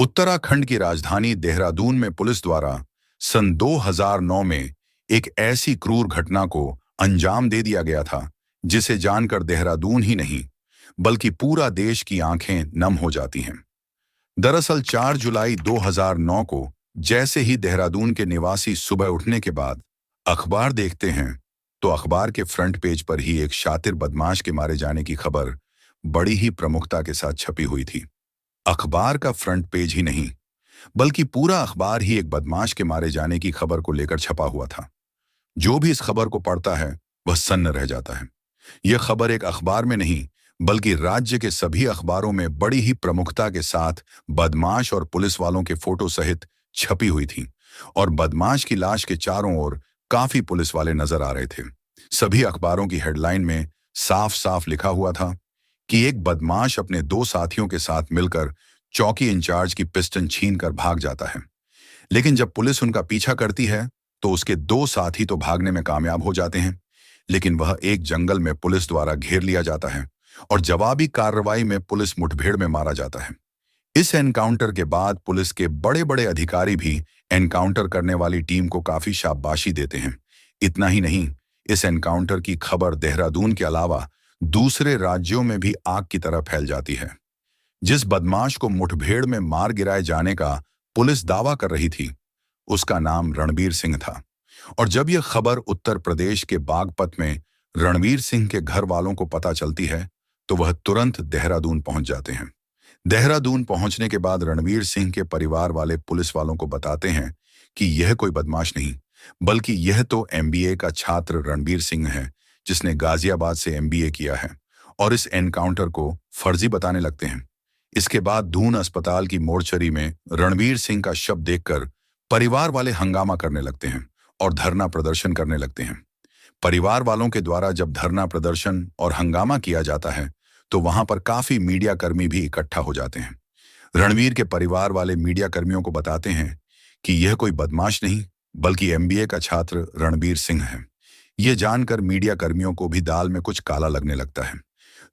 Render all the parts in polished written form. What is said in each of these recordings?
उत्तराखंड की राजधानी देहरादून में पुलिस द्वारा सन 2009 में एक ऐसी क्रूर घटना को अंजाम दे दिया गया था जिसे जानकर देहरादून ही नहीं बल्कि पूरा देश की आंखें नम हो जाती हैं। दरअसल 4 जुलाई 2009 को जैसे ही देहरादून के निवासी सुबह उठने के बाद अखबार देखते हैं तो अखबार के फ्रंट पेज पर ही एक शातिर बदमाश के मारे जाने की खबर बड़ी ही प्रमुखता के साथ छपी हुई थी। अखबार का फ्रंट पेज ही नहीं बल्कि पूरा अखबार ही एक बदमाश के मारे जाने की खबर को लेकर छपा हुआ था। जो भी इस खबर को पढ़ता है वह सन्न रह जाता है। यह खबर एक अखबार में नहीं बल्कि राज्य के सभी अखबारों में बड़ी ही प्रमुखता के साथ बदमाश और पुलिस वालों के फोटो सहित छपी हुई थी और बदमाश की लाश के चारों ओर काफी पुलिस वाले नजर आ रहे थे। सभी अखबारों की हेडलाइन में साफ साफ लिखा हुआ था कि एक बदमाश अपने 2 साथियों के साथ मिलकर चौकी इंचार्ज की पिस्टन छीनकर भाग जाता है। लेकिन जब पुलिस उनका पीछा करती है तो उसके 2 साथी तो भागने में कामयाब हो जाते हैं, लेकिन वह एक जंगल में पुलिस द्वारा घेर लिया जाता है और जवाबी कार्रवाई में पुलिस मुठभेड़ में मारा जाता है। इस एनकाउंटर के बाद पुलिस के बड़े बड़े अधिकारी भी एनकाउंटर करने वाली टीम को काफी शाबाशी देते हैं। इतना ही नहीं, इस एनकाउंटर की खबर देहरादून के अलावा दूसरे राज्यों में भी आग की तरह फैल जाती है। जिस बदमाश को मुठभेड़ में मार गिराए जाने का पुलिस दावा कर रही थी उसका नाम रणबीर सिंह था और जब यह खबर उत्तर प्रदेश के बागपत में रणवीर सिंह के घर वालों को पता चलती है तो वह तुरंत देहरादून पहुंच जाते हैं। देहरादून पहुंचने के बाद रणवीर सिंह के परिवार वाले पुलिस वालों को बताते हैं कि यह कोई बदमाश नहीं बल्कि यह तो एमबीए का छात्र रणबीर सिंह है जिसने गाजियाबाद से एमबीए किया है और इस एनकाउंटर को फर्जी बताने लगते हैं। इसके बाद दून अस्पताल की मोर्चरी में रणवीर सिंह का शव देखकर परिवार वाले हंगामा करने लगते हैं और धरना प्रदर्शन करने लगते हैं। परिवार वालों के द्वारा जब धरना प्रदर्शन और हंगामा किया जाता है तो वहां पर काफी मीडिया कर्मी भी इकट्ठा हो जाते हैं। रणवीर के परिवार वाले मीडिया कर्मियों को बताते हैं कि यह कोई बदमाश नहीं बल्कि एमबीए का छात्र रणबीर सिंह है। यह जानकर मीडिया कर्मियों को भी दाल में कुछ काला लगने लगता है।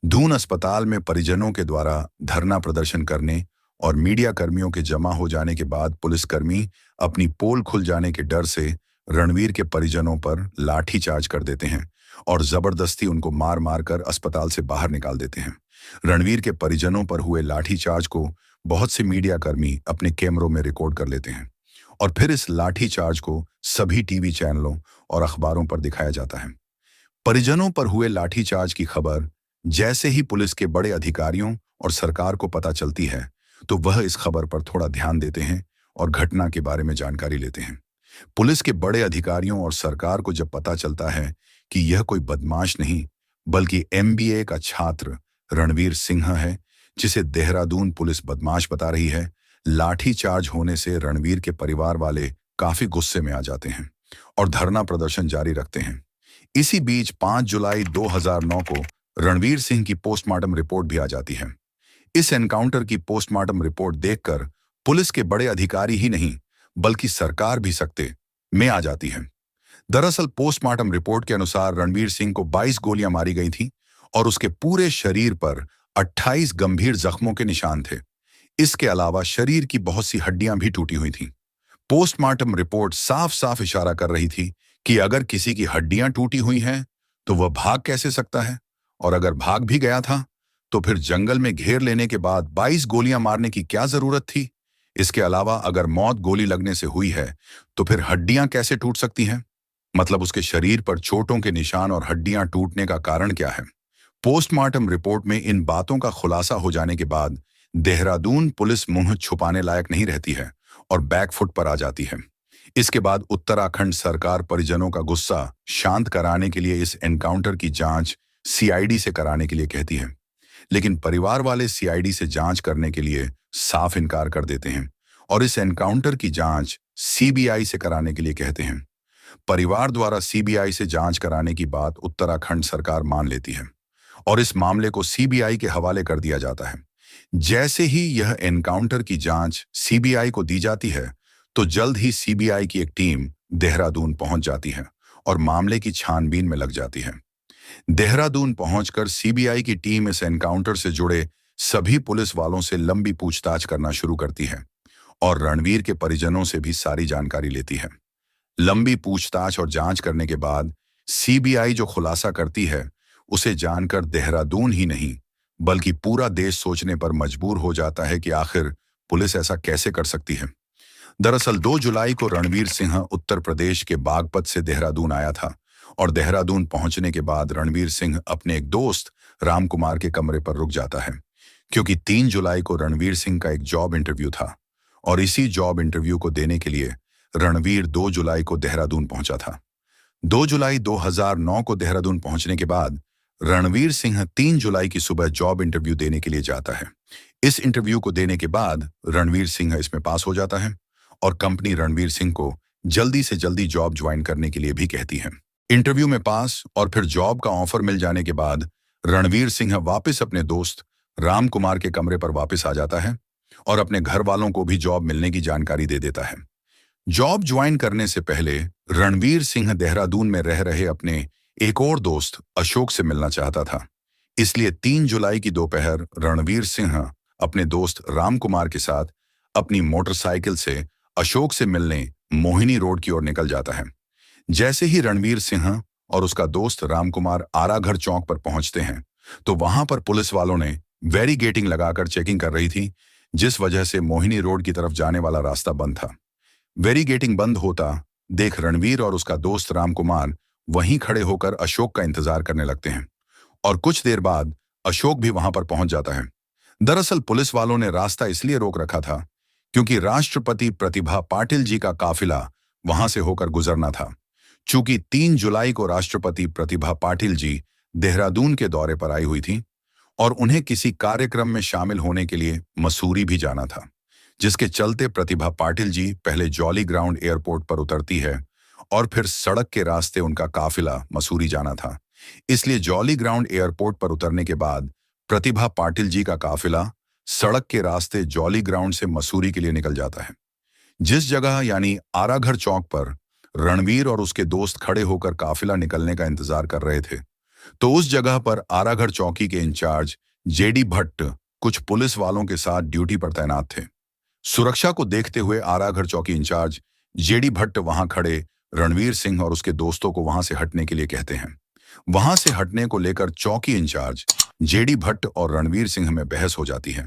दून अस्पताल में परिजनों के द्वारा धरना प्रदर्शन करने और मीडिया कर्मियों के जमा हो जाने के बाद पुलिसकर्मी अपनी पोल खुल जाने के डर से रणवीर के परिजनों पर लाठी चार्ज कर देते हैं और जबरदस्ती उनको मार मार कर अस्पताल से बाहर निकाल देते हैं। रणवीर के परिजनों पर हुए लाठी चार्ज को बहुत से मीडिया कर्मी अपने कैमरों में रिकॉर्ड कर लेते हैं और फिर इस लाठी चार्ज को सभी टीवी चैनलों और अखबारों पर दिखाया जाता है। परिजनों पर हुए लाठीचार्ज की खबर जैसे ही पुलिस के बड़े अधिकारियों और सरकार को पता चलती है तो वह इस खबर पर थोड़ा ध्यान देते हैं और घटना के बारे में जानकारी लेते हैं। पुलिस के बड़े अधिकारियों और सरकार को जब पता चलता है कि यह कोई बदमाश नहीं बल्कि एमबीए का छात्र रणवीर सिंह है जिसे देहरादून पुलिस बदमाश बता रही है, लाठीचार्ज होने से रणवीर के परिवार वाले काफी गुस्से में आ जाते हैं और धरना प्रदर्शन जारी रखते हैं। इसी बीच 5 जुलाई 2009 को रणवीर सिंह की पोस्टमार्टम रिपोर्ट भी आ जाती है। इस एनकाउंटर की पोस्टमार्टम रिपोर्ट देखकर पुलिस के बड़े अधिकारी ही नहीं बल्कि सरकार भी सकते में आ जाती है। दरअसल पोस्टमार्टम रिपोर्ट के अनुसार रणवीर सिंह को 22 गोलियां मारी गई थी और उसके पूरे शरीर पर 28 गंभीर जख्मों के निशान थे। इसके अलावा शरीर की बहुत सी हड्डियां भी टूटी हुई थीं। पोस्टमार्टम रिपोर्ट साफ साफ इशारा कर रही थी कि अगर किसी की हड्डियां टूटी हुई हैं तो वह भाग कैसे सकता है, और अगर भाग भी गया था तो फिर जंगल में घेर लेने के बाद 22 गोलियां मारने की क्या जरूरत थी। इसके अलावा अगर मौत गोली लगने से हुई है तो फिर हड्डियां कैसे टूट सकती हैं, मतलब उसके शरीर पर चोटों के निशान और हड्डियां टूटने का कारण क्या है। पोस्टमार्टम रिपोर्ट में इन बातों का खुलासा हो जाने के बाद देहरादून पुलिस मुंह छुपाने लायक नहीं रहती है और बैकफुट पर आ जाती है। इसके बाद उत्तराखंड सरकार परिजनों का गुस्सा शांत कराने के लिए इस एनकाउंटर की जांच सीआईडी से कराने के लिए कहती है, लेकिन परिवार वाले सीआईडी से जांच करने के लिए साफ इनकार कर देते हैं और इस एनकाउंटर की जांच सीबीआई से कराने के लिए कहते हैं। परिवार द्वारा सीबीआई से जांच कराने की बात उत्तराखंड सरकार मान लेती है और इस मामले को सीबीआई के हवाले कर दिया जाता है। जैसे ही यह एनकाउंटर की जांच सीबीआई को दी जाती है तो जल्द ही सीबीआई की एक टीम देहरादून पहुंच जाती है और मामले की छानबीन में लग जाती है। देहरादून पहुंचकर सीबीआई की टीम इस एनकाउंटर से जुड़े सभी पुलिस वालों से लंबी पूछताछ करना शुरू करती है। और रणवीर के परिजनों से भी सारी जानकारी लेती है। लंबी पूछताछ और जांच करने के बाद सीबीआई जो खुलासा करती है उसे जानकर देहरादून ही नहीं बल्कि पूरा देश सोचने पर मजबूर हो जाता है कि आखिर पुलिस ऐसा कैसे कर सकती है। दरअसल 2 जुलाई को रणवीर सिंह उत्तर प्रदेश के बागपत से देहरादून आया था और देहरादून पहुंचने के बाद रणवीर सिंह अपने एक दोस्त राम कुमार के कमरे पर रुक जाता है, क्योंकि 3 जुलाई को रणवीर सिंह का एक जॉब इंटरव्यू था और इसी जॉब इंटरव्यू को देने के लिए रणवीर 2 जुलाई को देहरादून पहुंचा था। 2 जुलाई 2009 को देहरादून पहुंचने के बाद रणवीर सिंह 3 जुलाई की सुबह जॉब इंटरव्यू देने के लिए जाता है। इस इंटरव्यू को देने के बाद रणवीर सिंह इसमें पास हो जाता है और कंपनी रणवीर सिंह को जल्दी से जल्दी जॉब ज्वाइन करने के लिए भी कहती है। इंटरव्यू में पास और फिर जॉब का ऑफर मिल जाने के बाद रणवीर सिंह वापस अपने दोस्त राम कुमार के कमरे पर वापस आ जाता है और अपने घर वालों को भी जॉब मिलने की जानकारी दे देता है। जॉब ज्वाइन करने से पहले रणवीर सिंह देहरादून में रह रहे अपने एक और दोस्त अशोक से मिलना चाहता था। इसलिए 3 जुलाई की दोपहर रणवीर सिंह अपने दोस्त राम कुमार के साथ अपनी मोटरसाइकिल से अशोक से मिलने मोहिनी रोड की ओर निकल जाता है। जैसे ही रणवीर सिंह और उसका दोस्त राम कुमार आराघर चौक पर पहुंचते हैं तो वहां पर पुलिस वालों ने बैरिकेडिंग लगाकर चेकिंग कर रही थी, जिस वजह से मोहिनी रोड की तरफ जाने वाला रास्ता बंद था। बैरिकेडिंग बंद होता देख रणवीर और उसका दोस्त राम कुमार वहीं खड़े होकर अशोक का इंतजार करने लगते हैं और कुछ देर बाद अशोक भी वहां पर पहुंच जाता है। दरअसल पुलिस वालों ने रास्ता इसलिए रोक रखा था क्योंकि राष्ट्रपति प्रतिभा पाटिल जी का काफिला वहां से होकर गुजरना था। चूंकि 3 जुलाई को राष्ट्रपति प्रतिभा पाटिल जी देहरादून के दौरे पर आई हुई थी और उन्हें किसी कार्यक्रम में शामिल होने के लिए मसूरी भी जाना था, जिसके चलते प्रतिभा पाटिल जी पहले जॉली ग्राउंड एयरपोर्ट पर उतरती है और फिर सड़क के रास्ते उनका काफिला मसूरी जाना था। इसलिए जॉली ग्राउंड एयरपोर्ट पर उतरने के बाद प्रतिभा पाटिल जी का काफिला सड़क के रास्ते जॉली ग्राउंड से मसूरी के लिए निकल जाता है। जिस जगह यानी आराघर चौक पर रणवीर और उसके दोस्त खड़े होकर काफिला निकलने का इंतजार कर रहे थे, तो उस जगह पर आराघर चौकी के इंचार्ज जेडी भट्ट कुछ पुलिस वालों के साथ ड्यूटी पर तैनात थे। सुरक्षा को देखते हुए आराघर चौकी इंचार्ज जेडी भट्ट वहां खड़े रणवीर सिंह और उसके दोस्तों को वहां से हटने के लिए कहते हैं। वहां से हटने को लेकर चौकी इंचार्ज जेडी भट्ट और रणवीर सिंह में बहस हो जाती है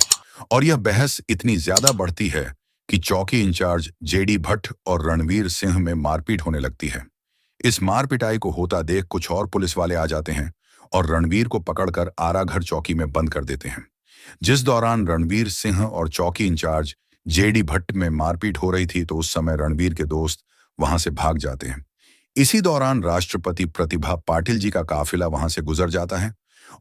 और यह बहस इतनी ज्यादा बढ़ती है कि चौकी इंचार्ज जेडी भट्ट और रणवीर सिंह में मारपीट होने लगती है। इस मारपिटाई को होता देख कुछ और पुलिस वाले आ जाते हैं और रणवीर को पकड़कर आराघर चौकी में बंद कर देते हैं। जिस दौरान रणवीर सिंह और चौकी इंचार्ज जेडी भट्ट में मारपीट हो रही थी तो उस समय रणवीर के दोस्त वहां से भाग जाते हैं। इसी दौरान राष्ट्रपति प्रतिभा पाटिल जी का काफिला वहां से गुजर जाता है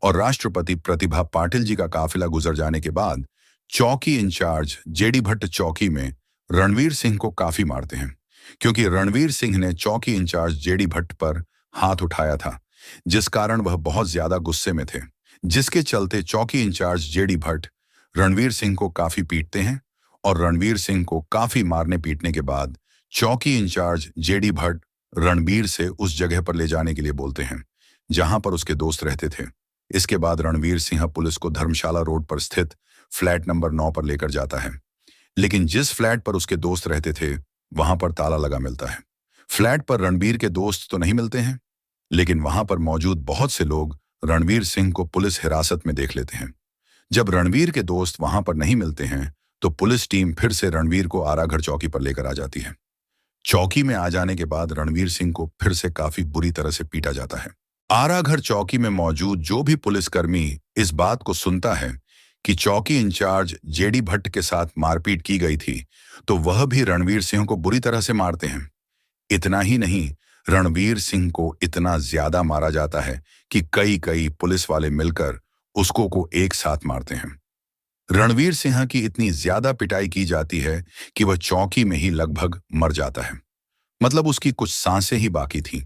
और राष्ट्रपति प्रतिभा पाटिल जी का काफिला गुजर जाने के बाद चौकी इंचार्ज जेडी भट्ट चौकी में रणवीर सिंह को काफी मारते हैं, क्योंकि रणवीर सिंह ने चौकी इंचार्ज जेडी भट्ट पर हाथ उठाया था, जिस कारण वह बहुत ज्यादा गुस्से में थे, जिसके चलते चौकी इंचार्ज जेडी भट्ट रणवीर सिंह को काफी पीटते हैं और रणवीर सिंह को काफी मारने पीटने के बाद चौकी इंचार्ज जेडी भट्ट रणवीर से उस जगह पर ले जाने के लिए बोलते हैं जहां पर उसके दोस्त रहते थे। इसके बाद रणवीर सिंह पुलिस को धर्मशाला रोड पर स्थित फ्लैट नंबर 9 पर लेकर जाता है, लेकिन जिस फ्लैट पर उसके दोस्त रहते थे वहां पर ताला लगा मिलता है। फ्लैट पर रणवीर के दोस्त तो नहीं मिलते हैं, लेकिन वहां पर मौजूद बहुत से लोग रणवीर सिंह को पुलिस हिरासत में देख लेते हैं। जब रणवीर के दोस्त वहां पर नहीं मिलते हैं तो पुलिस टीम फिर से रणवीर को आराघर चौकी पर लेकर आ जाती है। चौकी में आ जाने के बाद रणवीर सिंह को फिर से काफी बुरी तरह से पीटा जाता है। आराघर चौकी में मौजूद जो भी पुलिसकर्मी इस बात को सुनता है कि चौकी इंचार्ज जेडी भट्ट के साथ मारपीट की गई थी तो वह भी रणवीर सिंह को बुरी तरह से मारते हैं। इतना ही नहीं, रणवीर सिंह को इतना ज्यादा मारा जाता है कि कई पुलिस वाले मिलकर उसको को एक साथ मारते हैं। रणवीर सिंह की इतनी ज्यादा पिटाई की जाती है कि वह चौकी में ही लगभग मर जाता है, मतलब उसकी कुछ सांसें ही बाकी थीं।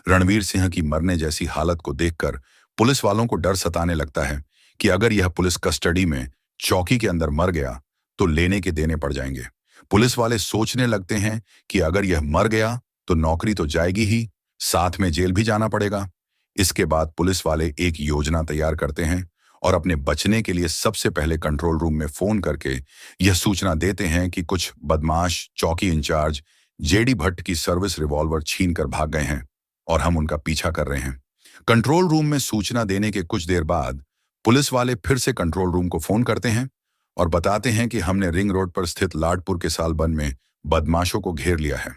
रणवीर सिंह की मरने जैसी हालत को देखकर पुलिस वालों को डर सताने लगता है कि अगर यह पुलिस कस्टडी में चौकी के अंदर मर गया तो लेने के देने पड़ जाएंगे। पुलिस वाले सोचने लगते हैं कि अगर यह मर गया तो नौकरी तो जाएगी ही, साथ में जेल भी जाना पड़ेगा। इसके बाद पुलिस वाले एक योजना तैयार करते हैं और अपने बचने के लिए सबसे पहले कंट्रोल रूम में फोन करके यह सूचना देते हैं कि कुछ बदमाश चौकी इंचार्ज जेडी भट्ट की सर्विस रिवॉल्वर छीन कर भाग गए हैं और हम उनका पीछा कर रहे हैं। कंट्रोल रूम में सूचना देने के कुछ देर बाद पुलिस वाले फिर से कंट्रोल रूम को फोन करते हैं और बताते हैं कि हमने रिंग रोड पर स्थित लाडपुर के सालबन में बदमाशों को घेर लिया है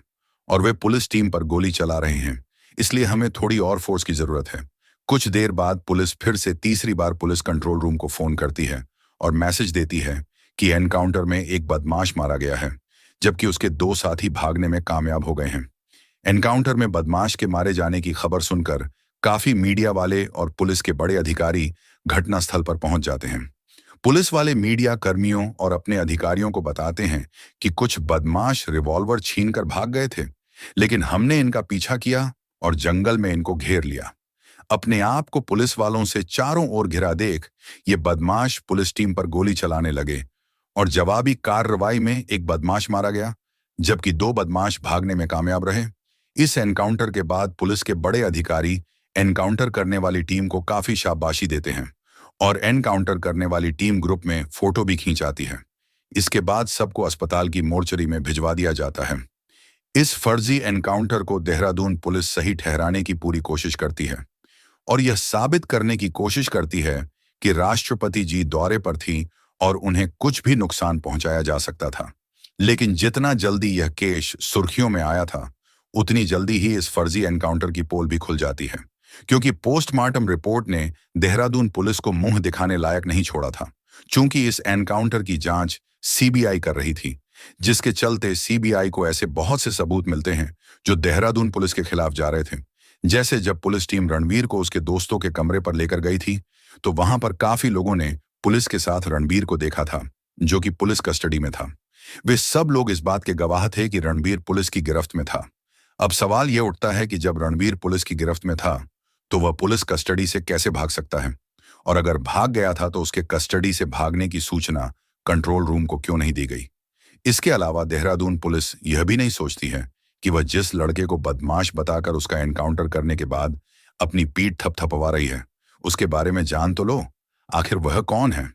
और वे पुलिस टीम पर गोली चला रहे हैं, इसलिए हमें थोड़ी और फोर्स की जरूरत है। कुछ देर बाद पुलिस फिर से तीसरी बार पुलिस कंट्रोल रूम को फोन करती है और मैसेज देती है कि एनकाउंटर में एक बदमाश मारा गया है, जबकि उसके 2 साथी भागने में कामयाब हो गए हैं। एनकाउंटर में बदमाश के मारे जाने की खबर सुनकर काफी मीडिया वाले और पुलिस के बड़े अधिकारी घटनास्थल पर पहुंच जाते हैं। पुलिस वाले मीडिया कर्मियों और अपने अधिकारियों को बताते हैं कि कुछ बदमाश रिवॉल्वर छीनकर भाग गए थे, लेकिन हमने इनका पीछा किया और जंगल में इनको घेर लिया। अपने आप को पुलिस वालों से चारों ओर घिरा देख ये बदमाश पुलिस टीम पर गोली चलाने लगे और जवाबी कार्रवाई में एक बदमाश मारा गया, जबकि 2 बदमाश भागने में कामयाब रहे। इस एनकाउंटर के बाद पुलिस के बड़े अधिकारी एनकाउंटर करने वाली टीम को काफी शाबाशी देते हैं और एनकाउंटर करने वाली टीम ग्रुप में फोटो भी खींचाती है। इसके बाद सबको अस्पताल की मोर्चरी में भिजवा दिया जाता है। इस फर्जी एनकाउंटर को देहरादून पुलिस सही ठहराने की पूरी कोशिश करती है और यह साबित करने की कोशिश करती है कि राष्ट्रपति जी दौरे पर थी और उन्हें कुछ भी नुकसान पहुंचाया जा सकता था। लेकिन जितना जल्दी यह केस सुर्खियों में आया था, उतनी जल्दी ही इस फर्जी एनकाउंटर की पोल भी खुल जाती है, क्योंकि पोस्टमार्टम रिपोर्ट ने देहरादून पुलिस को मुंह दिखाने लायक नहीं छोड़ा था। चूंकि इस एनकाउंटर की जांच सीबीआई कर रही थी, जिसके चलते सीबीआई को ऐसे बहुत से सबूत मिलते हैं जो देहरादून पुलिस के खिलाफ जा रहे थे। जैसे जब पुलिस टीम रणवीर को उसके दोस्तों के कमरे पर लेकर गई थी, तो वहां पर काफी लोगों ने पुलिस के साथ रणवीर को देखा था, जो कि पुलिस कस्टडी में था। वे सब लोग इस बात के गवाह थे कि रणवीर पुलिस की गिरफ्त में था। अब सवाल यह उठता है कि जब रणवीर पुलिस की गिरफ्त में था, तो वह पुलिस कस्टडी से कैसे भाग सकता है, और अगर भाग गया था तो उसके कस्टडी से भागने की सूचना कंट्रोल रूम को क्यों नहीं दी गई। इसके अलावा देहरादून पुलिस यह भी नहीं सोचती है कि वह जिस लड़के को बदमाश बताकर उसका एनकाउंटर करने के बाद अपनी पीठ थपथपवा रही है, उसके बारे में जान तो लो। आखिर वह कौन है?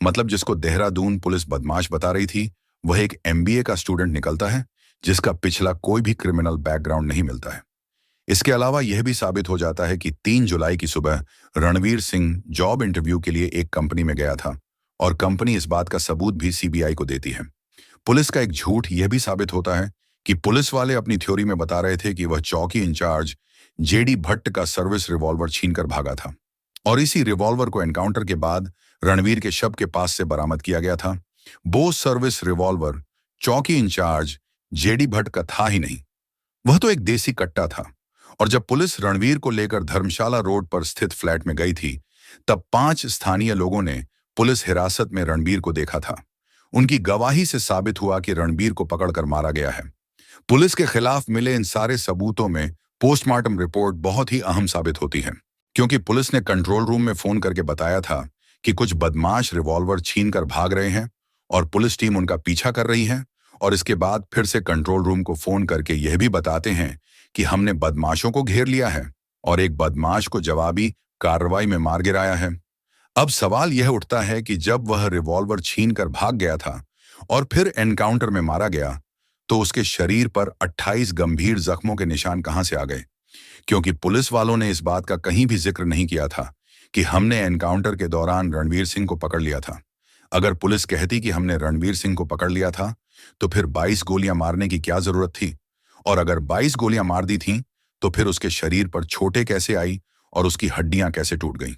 मतलब जिसको देहरादून पुलिस बदमाश बता रही थी, वह एक एमबीए का स्टूडेंट निकलता है, जिसका पिछला कोई भी क्रिमिनल बैकग्राउंड नहीं मिलता है। इसके अलावा यह भी साबित हो जाता है कि 3 जुलाई की सुबह रणवीर सिंह जॉब इंटरव्यू के लिए एक कंपनी में गया था और कंपनी इस बात का सबूत भी सीबीआई को देती है। पुलिस का एक झूठ यह भी साबित होता है कि पुलिस वाले अपनी थ्योरी में बता रहे थे कि वह चौकी इंचार्ज जेडी भट्ट का सर्विस रिवॉल्वर छीनकर भागा था और इसी रिवॉल्वर को एनकाउंटर के बाद रणवीर के शव के पास से बरामद किया गया था। वो सर्विस रिवॉल्वर चौकी इंचार्ज जेडी भट्ट का था ही नहीं, वह तो एक देसी कट्टा था। और जब पुलिस रणवीर को लेकर धर्मशाला रोड पर स्थित फ्लैट में गई थी, तब 5 स्थानीय लोगों ने पुलिस हिरासत में रणवीर को देखा था। उनकी गवाही से साबित हुआ कि रणवीर को पकड़कर मारा गया है। पुलिस के खिलाफ मिले इन सारे सबूतों में पोस्टमार्टम रिपोर्ट बहुत ही अहम साबित होती है, क्योंकि पुलिस ने कंट्रोल रूम में फोन करके बताया था कि कुछ बदमाश रिवॉल्वर छीनकर भाग रहे हैं और पुलिस टीम उनका पीछा कर रही है, और इसके बाद फिर से कंट्रोल रूम को फोन करके यह भी बताते हैं कि हमने बदमाशों को घेर लिया है और एक बदमाश को जवाबी कार्रवाई में मार गिराया है। अब सवाल यह उठता है कि जब वह रिवॉल्वर छीनकर भाग गया था और फिर एनकाउंटर में मारा गया, तो उसके शरीर पर 28 गंभीर जख्मों के निशान कहां से आ गए? क्योंकि पुलिस वालों ने इस बात का कहीं भी जिक्र नहीं किया था कि हमने एनकाउंटर के दौरान रणवीर सिंह को पकड़ लिया था। अगर पुलिस कहती कि हमने रणवीर सिंह को पकड़ लिया था, तो फिर 22 गोलियां मारने की क्या जरूरत थी? और अगर 22 गोलियां मार दी थीं, तो फिर उसके शरीर पर चोटें कैसे आई और उसकी हड्डियां कैसे टूट गईं?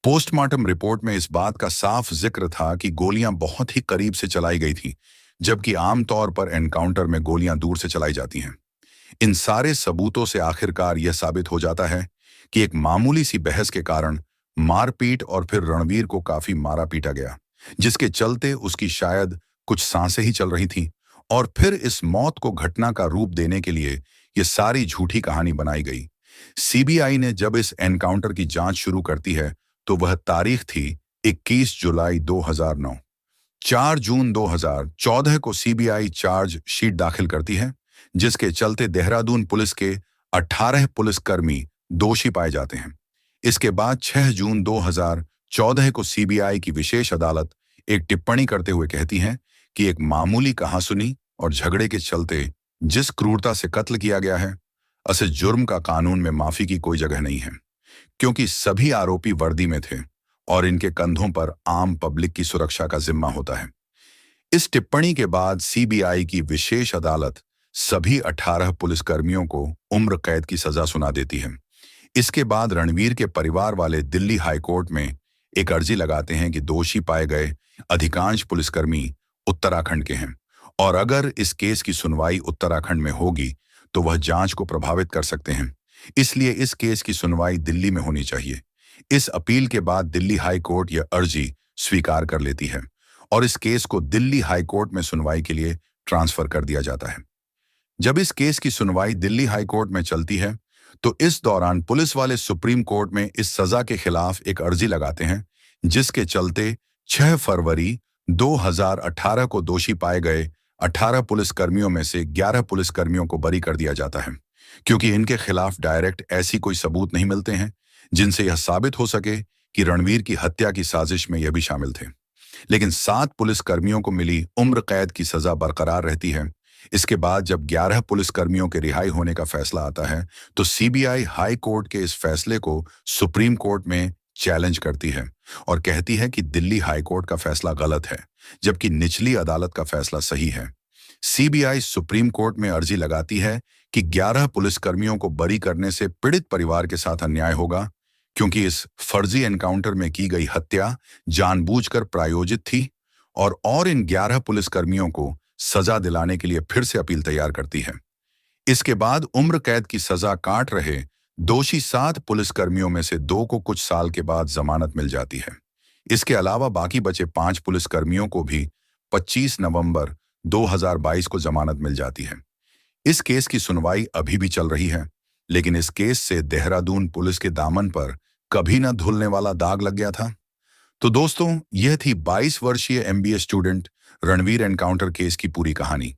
पोस्टमार्टम रिपोर्ट में इस बात का साफ जिक्र था कि गोलियां बहुत ही करीब से चलाई गई थी, जबकि आमतौर पर एनकाउंटर में गोलियां दूर से चलाई जाती हैं। इन सारे सबूतों से आखिरकार यह साबित हो जाता है कि एक मामूली सी बहस के कारण मारपीट और फिर रणवीर को काफी मारा पीटा गया, जिसके चलते उसकी शायद कुछ सांसें ही चल रही थीं, और फिर इस मौत को घटना का रूप देने के लिए यह सारी झूठी कहानी बनाई गई। सीबीआई ने जब इस एनकाउंटर की जांच शुरू करती है, तो वह तारीख थी 21 जुलाई 2009। 4 जून 2014 को सीबीआई चार्ज शीट दाखिल करती है, जिसके चलते देहरादून पुलिस के 18 पुलिसकर्मी दोषी पाए जाते हैं। इसके बाद 6 जून 14 को सीबीआई की विशेष अदालत एक टिप्पणी करते हुए कहती है कि एक मामूली कहासुनी और झगड़े के चलते जिस क्रूरता से कत्ल किया गया है, ऐसे जुर्म का कानून में माफी की कोई जगह नहीं है, क्योंकि सभी आरोपी वर्दी में थे और इनके कंधों पर आम पब्लिक की सुरक्षा का जिम्मा होता है। इस टिप्पणी के बाद सीबीआई की विशेष अदालत सभी 18 पुलिसकर्मियों को उम्र कैद की सजा सुना देती है। इसके बाद रणवीर के परिवार वाले दिल्ली हाईकोर्ट में एक अर्जी लगाते हैं कि दोषी पाए गए अधिकांश पुलिसकर्मी उत्तराखंड के हैं और अगर इस केस की सुनवाई उत्तराखंड में होगी तो वह जांच को प्रभावित कर सकते हैं। इसलिए इस केस की सुनवाई दिल्ली में होनी चाहिए। इस अपील के बाद दिल्ली हाई कोर्ट यह अर्जी स्वीकार कर लेती है और इस केस को दिल्ली हाई कोर्ट में सुनवाई के लिए ट्रांसफर कर दिया जाता है। जब इस केस की सुनवाई दिल्ली हाई कोर्ट में चलती है तो इस दौरान पुलिस वाले सुप्रीम कोर्ट में इस सजा के खिलाफ एक अर्जी लगाते हैं, जिसके चलते 6 फरवरी 2018 को दोषी पाए गए 18 पुलिसकर्मियों में से 11 पुलिसकर्मियों को बरी कर दिया जाता है, क्योंकि इनके खिलाफ डायरेक्ट ऐसी कोई सबूत नहीं मिलते हैं जिनसे यह साबित हो सके कि रणवीर की हत्या की साजिश में यह भी शामिल थे। लेकिन 7 पुलिसकर्मियों को मिली उम्र कैद की सजा बरकरार रहती है। इसके बाद जब 11 पुलिसकर्मियों के रिहाई होने का फैसला आता है तो सीबीआई हाई कोर्ट के इस फैसले को सुप्रीम कोर्ट में चैलेंज करती है और कहती है कि दिल्ली हाई कोर्ट का फैसला गलत है, जबकि निचली अदालत का फैसला सही है। सीबीआई सुप्रीम कोर्ट में अर्जी लगाती है कि 11 पुलिसकर्मियों को बरी करने से पीड़ित परिवार के साथ अन्याय होगा, क्योंकि इस फर्जी एनकाउंटर में की गई हत्या जानबूझकर प्रायोजित थी और इन 11 पुलिसकर्मियों को सजा दिलाने के लिए फिर से अपील तैयार करती है। इसके बाद उम्र कैद की सजा काट रहे दोषी 7 पुलिसकर्मियों में से 2 को कुछ साल के बाद जमानत मिल जाती है। इसके अलावा बाकी बचे 5 पुलिसकर्मियों को भी 25 नवंबर 2022 को जमानत मिल जाती है। इस केस की सुनवाई अभी भी चल रही है, लेकिन इस केस से देहरादून पुलिस के दामन पर कभी न धुलने वाला दाग लग गया था। तो दोस्तों, यह थी 22 वर्षीय MBA student Ranveer encounter case की पूरी कहानी।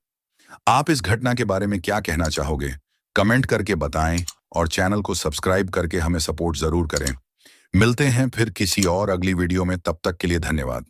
आप इस घटना के बारे में क्या कहना चाहोगे? कमेंट करके बताएं और चैनल को सब्सक्राइब करके हमें सपोर्ट जरूर करें। मिलते हैं फिर किसी और अगली वीडियो में, तब तक के लिए धन्यवाद।